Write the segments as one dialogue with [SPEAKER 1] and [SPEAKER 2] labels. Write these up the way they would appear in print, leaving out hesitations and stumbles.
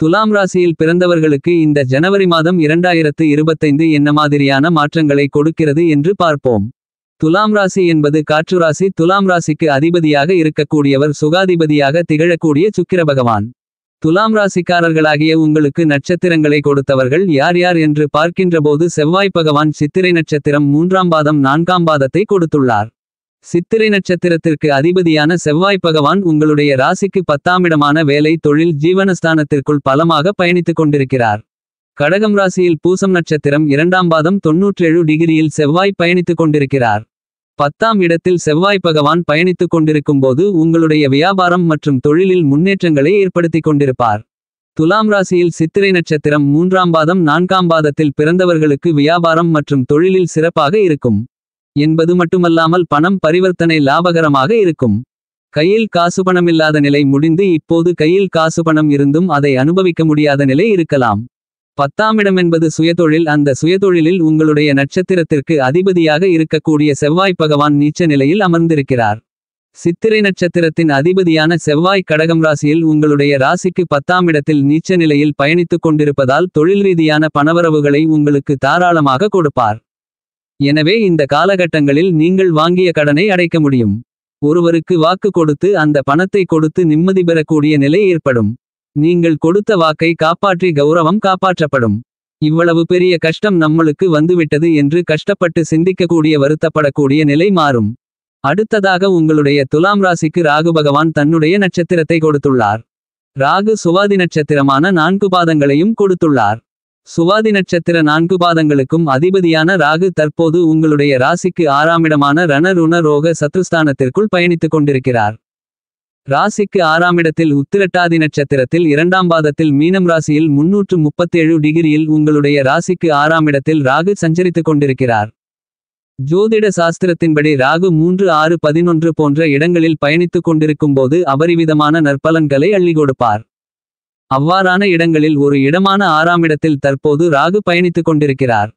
[SPEAKER 1] துலாம் ராசியில் பிறந்தவர்களுக்கு இந்த ஜனவரி மாதம் 2025 என்ன மாதிரியான மாற்றங்களை கொடுக்கிறது என்று பார்ப்போம். துலாம் ராசி என்பது காற்று ராசி. துலாம் ராசிக்கு அதிபதியாக இருக்கக்கூடியவர் சுகாதிபதியாக திகழக்கூடிய சுக்கிர பகவான். துலாம் ராசிக்காரர்களாகிய உங்களுக்கு நட்சத்திரங்களை கொடுத்தவர்கள் யார் யார் என்று பார்க்கின்றபோது செவ்வாய் பகவான் சித்திரை நட்சத்திரம் 3ஆம் பாதம் 4ஆம் பாதத்தை கொடுத்துள்ளார். சித்திரை நட்சத்திரத்திற்கு அதிபதியான செவ்வாய் பகவான் உங்களுடைய ராசிக்கு 10ஆம் இடமான வேலை தொழில் ஜீவனஸ்தானத்திற்குள் பலமாக பயணித்துக் கொண்டிருக்கிறார். கடகம் ராசியில் பூசம் நட்சத்திரம் 2ஆம் பாதம் 97 டிகிரியில் செவ்வாய் பயணித்துக் கொண்டிருக்கிறார். 10ஆம் இடத்தில் செவ்வாய் பகவான் பயணித்துக் கொண்டிருக்கும் போது உங்களுடைய வியாபாரம் மற்றும் தொழிலில் முன்னேற்றங்களை ஏற்படுத்திக் கொண்டிருப்பார். துலாம் ராசியில் சித்திரை நட்சத்திரம் 3ஆம் பாதம் 4ஆம் பாதத்தில் பிறந்தவர்களுக்கு வியாபாரம் மற்றும் தொழிலில் சிறப்பாக இருக்கும் என்பது மட்டுமல்லாமல் பணம் பரிவர்த்தனை லாபகரமாக இருக்கும். கையில் காசு பணமில்லாத நிலை முடிந்து இப்போது கையில் காசு பணம் இருந்தும் அதை அனுபவிக்க முடியாத நிலை இருக்கலாம். 10ஆம் இடம் என்பது சுயதொழில். அந்த சுயதொழிலில் உங்களுடைய நட்சத்திரத்திற்கு அதிபதியாக இருக்கக்கூடிய செவ்வாய் பகவான் நீச்ச நிலையில் அமர்ந்திருக்கிறார். சித்திரை நட்சத்திரத்தின் அதிபதியான செவ்வாய் கடகம் ராசியில் உங்களுடைய ராசிக்கு 10ஆம் இடத்தில் நீச்ச நிலையில் பயணித்துக் கொண்டிருப்பதால் தொழில் ரீதியான பணவரவுகளை உங்களுக்கு தாராளமாக கொடுப்பார். எனவே இந்த காலகட்டங்களில் நீங்கள் வாங்கிய கடனை அடைக்க முடியும். ஒருவருக்கு வாக்கு கொடுத்து அந்த பணத்தை கொடுத்து நிம்மதி பெறக்கூடிய நிலை ஏற்படும். நீங்கள் கொடுத்த வாக்கை காப்பாற்றி கௌரவம் காப்பாற்றப்படும். இவ்வளவு பெரிய கஷ்டம் நம்மளுக்கு வந்துவிட்டது என்று கஷ்டப்பட்டு சிந்திக்கக்கூடிய வருத்தப்படக்கூடிய நிலை மாறும். அடுத்ததாக உங்களுடைய துலாம் ராசிக்கு ராகு பகவான் தன்னுடைய நட்சத்திரத்தை கொடுத்துள்ளார். ராகு சுவாதி நட்சத்திரமான 4 பாதங்களையும் கொடுத்துள்ளார். சுவாதி நட்சத்திர 4 பாதங்களுக்கும் அதிபதியான ராகு தற்போது உங்களுடைய ராசிக்கு 6ஆம் இடமான ரண ருண ரோக சத்ருஸ்தானத்திற்குள் பயணித்துக் கொண்டிருக்கிறார். ராசிக்கு 6ஆம் இடத்தில் உத்திரட்டாதி நட்சத்திரத்தில் 2ஆம் பாதத்தில் மீனம் ராசியில் 337 டிகிரியில் உங்களுடைய ராசிக்கு 6ஆம் இடத்தில் ராகு சஞ்சரித்துக் கொண்டிருக்கிறார். ஜோதிட சாஸ்திரத்தின்படி ராகு 3 6 11 போன்ற இடங்களில் பயணித்துக் கொண்டிருக்கும் போது அபரிவிதமான நற்பலன்களை அள்ளி கொடுப்பார். அவ்வாறான இடங்களில் ஒரு இடமான 6ஆம் இடத்தில் தற்போது ராகு பயணித்துக் கொண்டிருக்கிறார்.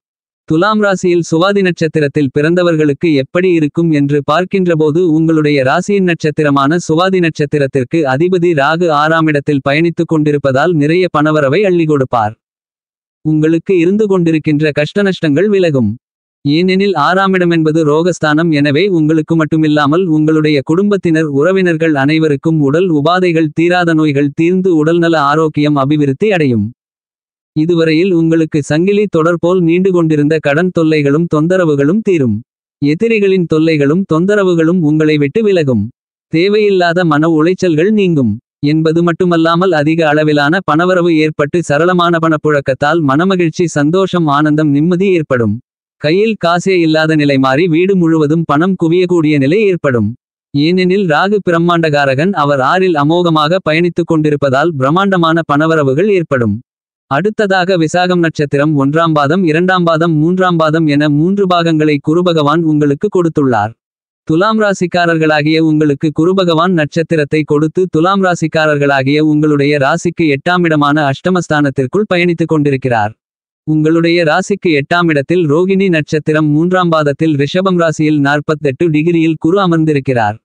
[SPEAKER 1] துலாம் ராசியில் சுவாதி நட்சத்திரத்தில் பிறந்தவர்களுக்கு எப்படி இருக்கும் என்று பார்க்கின்றபோது உங்களுடைய ராசியின் நட்சத்திரமான சுவாதி நட்சத்திரத்திற்கு அதிபதி ராகு 6ஆம் இடத்தில் பயணித்துக் கொண்டிருப்பதால் நிறைய பணவரவை அள்ளி கொடுப்பார். உங்களுக்கு இருந்து கொண்டிருக்கின்ற கஷ்டநஷ்டங்கள் விலகும். ஏனெனில் 6ஆம் இடம் என்பது ரோகஸ்தானம். எனவே உங்களுக்கு மட்டுமில்லாமல் உங்களுடைய குடும்பத்தினர் உறவினர்கள் அனைவருக்கும் உடல் உபாதைகள் தீராத நோய்கள் தீர்ந்து உடல்நல ஆரோக்கியம் அபிவிருத்தி அடையும். இதுவரையில் உங்களுக்கு சங்கிலி தொடர் போல் நீண்டு கொண்டிருந்த கடன் தொல்லைகளும் தொந்தரவுகளும் தீரும். எதிரிகளின் தொல்லைகளும் தொந்தரவுகளும் உங்களை விட்டு விலகும். தேவையில்லாத மன உளைச்சல்கள் நீங்கும் என்பது மட்டுமல்லாமல் அதிக அளவிலான பணவரவு ஏற்பட்டு சரளமான பணப்புழக்கத்தால் மனமகிழ்ச்சி சந்தோஷம் ஆனந்தம் நிம்மதி ஏற்படும். கையில் காசே இல்லாத நிலை மாறி வீடு முழுவதும் பணம் குவியக்கூடிய நிலை ஏற்படும். ஏனெனில் ராகு பிரம்மாண்டகாரகன். அவர் 6இல் அமோகமாக பயணித்துக் கொண்டிருப்பதால் பிரம்மாண்டமான பணவரவுகள் ஏற்படும். அடுத்ததாக விசாகம் நட்சத்திரம் 1ஆம் பாதம் 2ஆம் பாதம் 3ஆம் பாதம் என 3 பாகங்களை குருபகவான் உங்களுக்கு கொடுத்துள்ளார். துலாம் ராசிக்காரர்களாகிய உங்களுக்கு குருபகவான் நட்சத்திரத்தை கொடுத்து துலாம் ராசிக்காரர்களாகிய உங்களுடைய ராசிக்கு 8ஆம் இடமான அஷ்டமஸ்தானத்திற்குள் பயணித்துக் கொண்டிருக்கிறார். உங்களுடைய ராசிக்கு 8ஆம் இடத்தில் ரோகிணி நட்சத்திரம் 3ஆம் பாதத்தில் ரிஷபம் ராசியில் 48 டிகிரியில் குரு அமர்ந்திருக்கிறார்.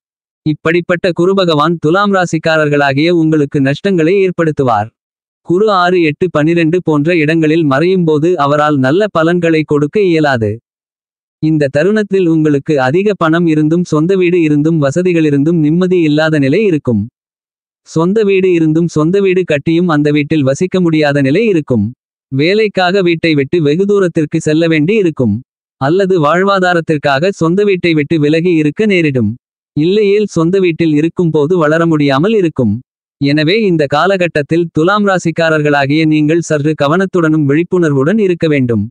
[SPEAKER 1] இப்படிப்பட்ட குருபகவான் துலாம் ராசிக்காரர்களாகிய உங்களுக்கு நஷ்டங்களை ஏற்படுத்துவார். குரு 6 8 12 போன்ற இடங்களில் மறையும்போது அவரால் நல்ல பலன்களை கொடுக்க இயலாது. இந்த தருணத்தில் உங்களுக்கு அதிக பணம் இருந்தும் சொந்த வீடு இருந்தும் வசதிகளிருந்தும் நிம்மதி இல்லாத நிலை இருக்கும். சொந்த வீடு இருந்தும் சொந்த வீடு கட்டியும் அந்த வீட்டில் வசிக்க முடியாத நிலை இருக்கும். வேலைக்காக வீட்டை விட்டு வெகு தூரத்திற்கு செல்ல வேண்டி இருக்கும். அல்லது வாழ்வாதாரத்திற்காக சொந்த வீட்டை விட்டு விலகி இருக்க நேரிடும். இல்லையேல் சொந்த வீட்டில் இருக்கும் போது வளர முடியாமல் இருக்கும். எனவே இந்த காலகட்டத்தில் துலாம் ராசிக்காரர்களாகிய நீங்கள் சற்று கவனத்துடனும் விழிப்புணர்வுடன் இருக்க வேண்டும்.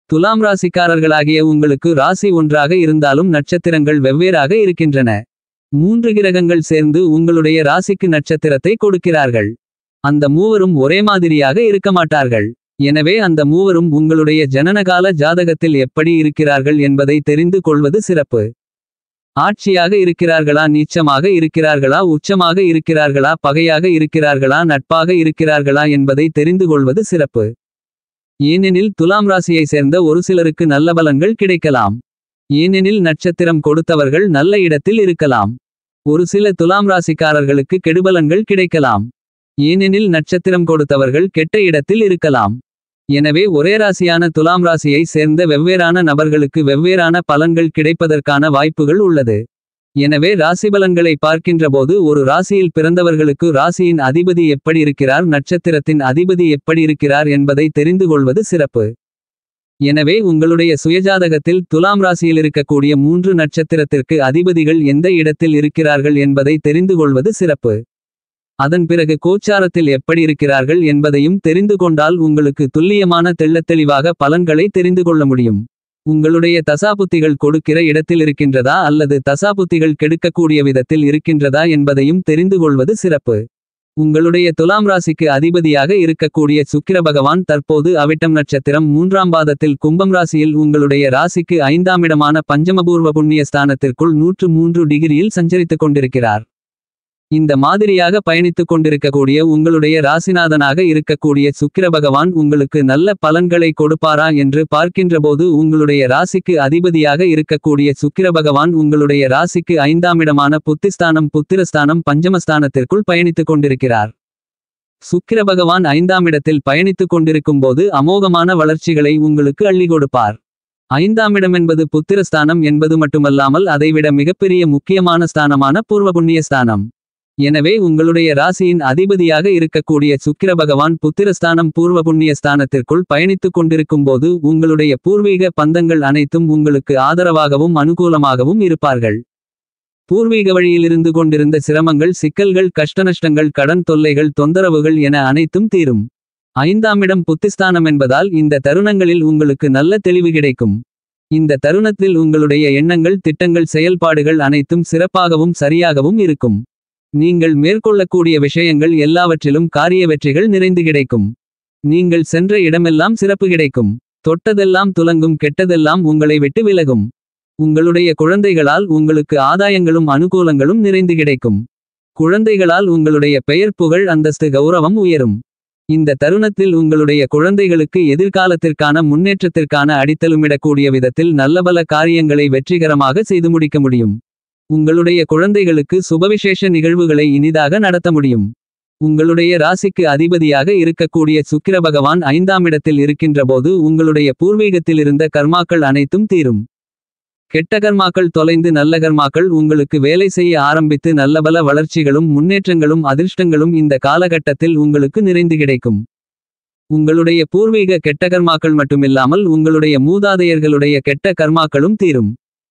[SPEAKER 1] துலாம் ராசிக்காரர்களாகிய உங்களுக்கு ராசி ஒன்றாக இருந்தாலும் நட்சத்திரங்கள் வெவ்வேறாக இருக்கின்றன. 3 கிரகங்கள் சேர்ந்து உங்களுடைய ராசிக்கு நட்சத்திரத்தை கொடுக்கிறார்கள். அந்த மூவரும் ஒரே மாதிரியாக இருக்க மாட்டார்கள். எனவே அந்த மூவரும் உங்களுடைய ஜனனகால ஜாதகத்தில் எப்படி இருக்கிறார்கள் என்பதை தெரிந்து கொள்வது சிறப்பு. ஆட்சியாக இருக்கிறார்களா, நீச்சமாக இருக்கிறார்களா, உச்சமாக இருக்கிறார்களா, பகையாக இருக்கிறார்களா, நட்பாக இருக்கிறார்களா என்பதை தெரிந்து கொள்வது சிறப்பு. ஏனெனில் துலாம் ராசியை சேர்ந்த ஒரு சிலருக்கு நல்ல பலன்கள் கிடைக்கலாம். ஏனெனில் நட்சத்திரம் கொடுத்தவர்கள் நல்ல இடத்தில் இருக்கலாம். ஒரு சில துலாம் ராசிக்காரர்களுக்கு கெடுபலன்கள் கிடைக்கலாம். ஏனெனில் நட்சத்திரம் கொடுத்தவர்கள் கெட்ட இடத்தில் இருக்கலாம். எனவே ஒரே ராசியான துலாம் ராசியை சேர்ந்த வெவ்வேறான நபர்களுக்கு வெவ்வேறான பலன்கள் கிடைப்பதற்கான வாய்ப்புகள் உள்ளது. எனவே ராசிபலன்களை பார்க்கின்றபோது ஒரு ராசியில் பிறந்தவர்களுக்கு ராசியின் அதிபதி எப்படி இருக்கிறார், நட்சத்திரத்தின் அதிபதி எப்படி இருக்கிறார் என்பதை தெரிந்து கொள்வது சிறப்பு. எனவே உங்களுடைய சுயஜாதகத்தில் துலாம் ராசியில் இருக்கக்கூடிய 3 நட்சத்திரத்திற்கு அதிபதிகள் எந்த இடத்தில் இருக்கிறார்கள் என்பதை தெரிந்து கொள்வது சிறப்பு. அதன் பிறகு கோச்சாரத்தில் எப்படி இருக்கிறார்கள் என்பதையும் தெரிந்து கொண்டால் உங்களுக்கு துல்லியமான தெள்ளத்தெளிவாக பலன்களை தெரிந்து கொள்ள முடியும். உங்களுடைய தசாபுத்திகள் கொடுக்கிற இடத்தில் இருக்கின்றதா அல்லது தசாபுத்திகள் கெடுக்கக்கூடிய விதத்தில் இருக்கின்றதா என்பதையும் தெரிந்து கொள்வது சிறப்பு. உங்களுடைய துலாம் ராசிக்கு அதிபதியாக இருக்கக்கூடிய சுக்கிர பகவான் தற்போது அவிட்டம் நட்சத்திரம் 3ஆம் பாதத்தில் கும்பம் ராசியில் உங்களுடைய ராசிக்கு 5ஆம் இடமான பஞ்சமபூர்வ புண்ணிய ஸ்தானத்திற்குள் 103 டிகிரியில் சஞ்சரித்துக் கொண்டிருக்கிறார். இந்த மாதிரியாக பயணித்துக் கொண்டிருக்கக்கூடிய உங்களுடைய ராசிநாதனாக இருக்கக்கூடிய சுக்கிர பகவான் உங்களுக்கு நல்ல பலன்களை கொடுப்பாரா என்று பார்க்கின்றபோது உங்களுடைய ராசிக்கு அதிபதியாக இருக்கக்கூடிய சுக்கிர பகவான் உங்களுடைய ராசிக்கு 5ஆம் இடமான புத்திஸ்தானம் புத்திரஸ்தானம் பஞ்சமஸ்தானத்திற்குள் பயணித்துக் கொண்டிருக்கிறார். சுக்கிர பகவான் 5ஆம் இடத்தில் பயணித்துக் கொண்டிருக்கும் போது அமோகமான வளர்ச்சிகளை உங்களுக்கு அள்ளி கொடுப்பார். 5ஆம் இடம் என்பது புத்திரஸ்தானம் என்பது மட்டுமல்லாமல் அதைவிட மிகப்பெரிய முக்கியமான ஸ்தானமான பூர்வ புண்ணிய ஸ்தானம். எனவே உங்களுடைய ராசியின் அதிபதியாக இருக்கக்கூடிய சுக்கிர பகவான் புத்திரஸ்தானம் பூர்வ புண்ணிய ஸ்தானத்திற்குள் பயணித்துக் கொண்டிருக்கும் போது உங்களுடைய பூர்வீக பந்தங்கள் அனைத்தும் உங்களுக்கு ஆதரவாகவும் அனுகூலமாகவும் இருப்பார்கள். பூர்வீக வழியிலிருந்து கொண்டிருந்த சிரமங்கள் சிக்கல்கள் கஷ்டநஷ்டங்கள் கடன் தொல்லைகள் தொந்தரவுகள் என அனைத்தும் தீரும். 5ஆம் இடம் புத்திஸ்தானம் என்பதால் இந்த தருணங்களில் உங்களுக்கு நல்ல தெளிவு கிடைக்கும். இந்த தருணத்தில் உங்களுடைய எண்ணங்கள் திட்டங்கள் செயல்பாடுகள் அனைத்தும் சிறப்பாகவும் சரியாகவும் இருக்கும். நீங்கள் மேற்கொள்ளக்கூடிய விஷயங்கள் எல்லாவற்றிலும் காரிய வெற்றிகள் நிறைந்து கிடைக்கும். நீங்கள் சென்ற இடமெல்லாம் சிறப்பு கிடைக்கும். தொட்டதெல்லாம் துலங்கும் கெட்டதெல்லாம் உங்களை விட்டு விலகும். உங்களுடைய குழந்தைகளால் உங்களுக்கு ஆதாயங்களும் அனுகூலங்களும் நிறைந்து கிடைக்கும். குழந்தைகளால் உங்களுடைய பெயர் புகழ் அந்தஸ்து கௌரவம் உயரும். இந்த தருணத்தில் உங்களுடைய குழந்தைகளுக்கு எதிர்காலத்திற்கான முன்னேற்றத்திற்கான அடித்தலுமிடக்கூடிய விதத்தில் நல்லபல காரியங்களை வெற்றிகரமாக செய்து முடிக்க முடியும். உங்களுடைய குழந்தைகளுக்கு சுபவிசேஷ நிகழ்வுகளை இனிதாக நடத்த முடியும். உங்களுடைய ராசிக்கு அதிபதியாக இருக்கக்கூடிய சுக்கிர பகவான் 5ஆம் இடத்தில் இருக்கின்றபோது உங்களுடைய பூர்வீகத்தில் இருந்த கர்மாக்கள் அனைத்தும் தீரும். கெட்ட கர்மாக்கள் தொலைந்து நல்ல கர்மாக்கள் உங்களுக்கு வேலை செய்ய ஆரம்பித்து நல்லபல வளர்ச்சிகளும் முன்னேற்றங்களும் அதிர்ஷ்டங்களும் இந்த காலகட்டத்தில் உங்களுக்கு நிறைந்து கிடைக்கும். உங்களுடைய பூர்வீக கெட்ட கர்மாக்கள் மட்டுமில்லாமல் உங்களுடைய மூதாதையர்களுடைய கெட்ட கர்மாக்களும் தீரும்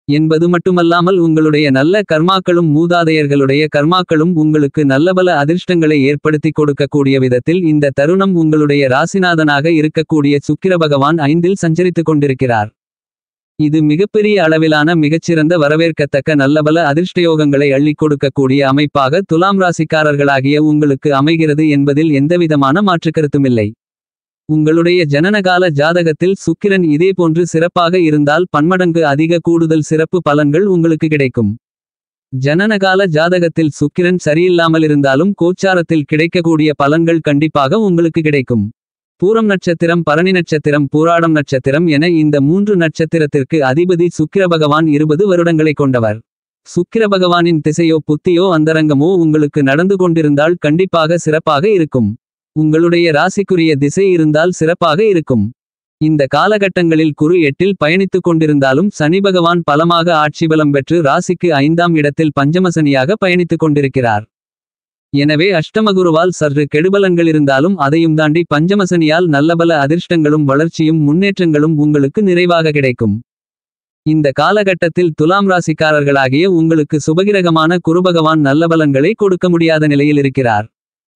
[SPEAKER 1] என்பது மட்டுமல்லாமல் உங்களுடைய நல்ல கர்மாக்களும் மூதாதையர்களுடைய கர்மாக்களும் உங்களுக்கு நல்லபல அதிர்ஷ்டங்களை ஏற்படுத்தி கொடுக்கக்கூடிய விதத்தில் இந்த தருணம் உங்களுடைய ராசிநாதனாக இருக்கக்கூடிய சுக்கிர பகவான் 5இல் சஞ்சரித்துக் கொண்டிருக்கிறார். இது மிகப்பெரிய அளவிலான மிகச்சிறந்த வரவேற்கத்தக்க நல்லபல அதிர்ஷ்டயோகங்களை அள்ளிக் கொடுக்கக்கூடிய அமைப்பாக துலாம் ராசிக்காரர்களாகிய உங்களுக்கு அமைகிறது என்பதில் எந்தவிதமான மாற்றுக்கருத்துமில்லை. உங்களுடைய ஜனனகால ஜாதகத்தில் சுக்கிரன் இதேபோன்று சிறப்பாக இருந்தால் பன்மடங்கு அதிக கூடுதல் சிறப்பு பலன்கள் உங்களுக்கு கிடைக்கும். ஜனனகால ஜாதகத்தில் சுக்கிரன் சரியில்லாமல் இருந்தாலும் கோச்சாரத்தில் கிடைக்கக்கூடிய பலன்கள் கண்டிப்பாக உங்களுக்கு கிடைக்கும். பூரம் நட்சத்திரம் பரணி நட்சத்திரம் பூராடம் நட்சத்திரம் என இந்த 3 நட்சத்திரத்திற்கு அதிபதி சுக்கிர பகவான் 20 வருடங்களை கொண்டவர். சுக்கிர பகவானின் திசையோ புத்தியோ அந்தரங்கமோ உங்களுக்கு நடந்து கொண்டிருந்தால் கண்டிப்பாக சிறப்பாக இருக்கும். உங்களுடைய ராசிக்குரிய திசை இருந்தால் சிறப்பாக இருக்கும். இந்த காலகட்டங்களில் குரு 8இல் பயணித்துக் கொண்டிருந்தாலும் சனி பகவான் பலமாக ஆட்சிபலம் பெற்று ராசிக்கு 5ஆம் இடத்தில் பஞ்சமசனியாக பயணித்துக் கொண்டிருக்கிறார். எனவே அஷ்டமகுருவால் சற்று கெடுபலன்கள் இருந்தாலும் அதையும் தாண்டி பஞ்சமசனியால் நல்லபல அதிர்ஷ்டங்களும் வளர்ச்சியும் முன்னேற்றங்களும் உங்களுக்கு நிறைவாக கிடைக்கும். இந்த காலகட்டத்தில் துலாம் ராசிக்காரர்களாகிய உங்களுக்கு சுபகிரகமான குருபகவான் நல்ல பலன்களை கொடுக்க முடியாத நிலையில் இருக்கிறார்.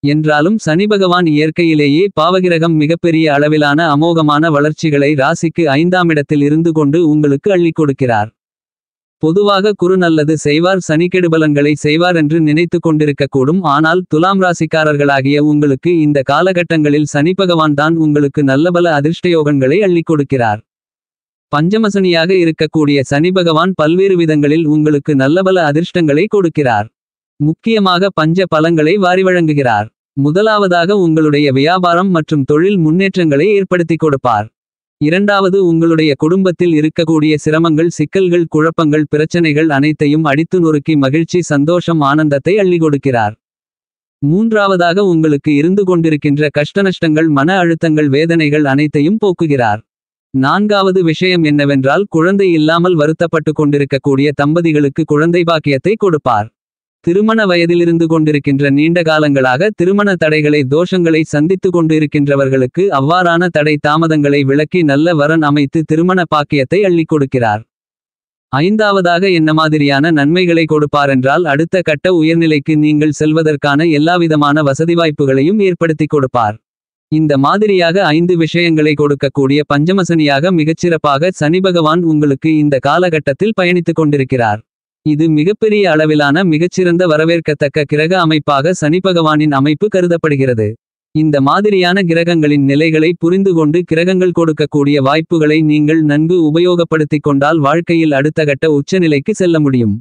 [SPEAKER 1] என்றாலும் சனி பகவான் இயற்கையிலேயே பாவகிரகம் மிகப்பெரிய அளவிலான அமோகமான வளர்ச்சிகளை ராசிக்கு 5ஆம் இடத்தில் இருந்து கொண்டு உங்களுக்கு அள்ளிக் கொடுக்கிறார். பொதுவாக குரு நல்லது செய்வார் சனி கெடுபலன்களை செய்வார் என்று நினைத்து கொண்டிருக்கக்கூடும். ஆனால் துலாம் ராசிக்காரர்களாகிய உங்களுக்கு இந்த காலகட்டங்களில் சனி பகவான் தான் உங்களுக்கு நல்லபல அதிர்ஷ்டயோகங்களை அள்ளிக் கொடுக்கிறார். பஞ்சமசனியாக இருக்கக்கூடிய சனி பகவான் பல்வேறு விதங்களில் உங்களுக்கு நல்லபல அதிர்ஷ்டங்களை கொடுக்கிறார். முக்கியமாக பஞ்ச பலங்களை வாரி வழங்குகிறார். முதலாவதாக உங்களுடைய வியாபாரம் மற்றும் தொழில் முன்னேற்றங்களை ஏற்படுத்தி கொடுப்பார். இரண்டாவது உங்களுடைய குடும்பத்தில் இருக்கக்கூடிய சிரமங்கள் சிக்கல்கள் குழப்பங்கள் பிரச்சனைகள் அனைத்தையும் அடித்து நொறுக்கி மகிழ்ச்சி சந்தோஷம் ஆனந்தத்தை அள்ளி கொடுக்கிறார். மூன்றாவதாக உங்களுக்கு இருந்து கொண்டிருக்கின்ற கஷ்டநஷ்டங்கள் மன அழுத்தங்கள் வேதனைகள் அனைத்தையும் போக்குகிறார். நான்காவது விஷயம் என்னவென்றால் குழந்தை இல்லாமல் வருத்தப்பட்டு கொண்டிருக்கக்கூடிய தம்பதிகளுக்கு குழந்தை பாக்கியத்தை கொடுப்பார். திருமண வயதிலிருந்து கொண்டிருக்கின்ற நீண்ட காலங்களாக திருமண தடைகளை தோஷங்களை சந்தித்து கொண்டு இருக்கின்றவர்களுக்கு அவ்வாறான தடை தாமதங்களை விலக்கி நல்ல வரன் அமைத்து திருமண பாக்கியத்தை அள்ளிக் கொடுக்கிறார். ஐந்தாவதாக என்ன மாதிரியான நன்மைகளை கொடுப்பாரென்றால் அடுத்த கட்ட உயர்நிலைக்கு நீங்கள் செல்வதற்கான எல்லாவிதமான வசதி வாய்ப்புகளையும் ஏற்படுத்தி கொடுப்பார். இந்த மாதிரியாக 5 விஷயங்களை கொடுக்கக்கூடிய பஞ்சமசனியாக மிகச்சிறப்பாக சனி பகவான் உங்களுக்கு இந்த காலகட்டத்தில் பயணித்துக் கொண்டிருக்கிறார். இது மிகப்பெரிய அளவிலான மிகச்சிறந்த வரவேற்கத்தக்க கிரக அமைப்பாக சனி பகவானின் அமைப்பு கருதப்படுகிறது. இந்த மாதிரியான கிரகங்களின் நிலைகளை புரிந்து கொண்டு கிரகங்கள் கொடுக்கக்கூடிய வாய்ப்புகளை நீங்கள் நன்கு உபயோகப்படுத்திக் கொண்டால் வாழ்க்கையில் அடுத்த கட்ட உச்சநிலைக்கு செல்ல முடியும்.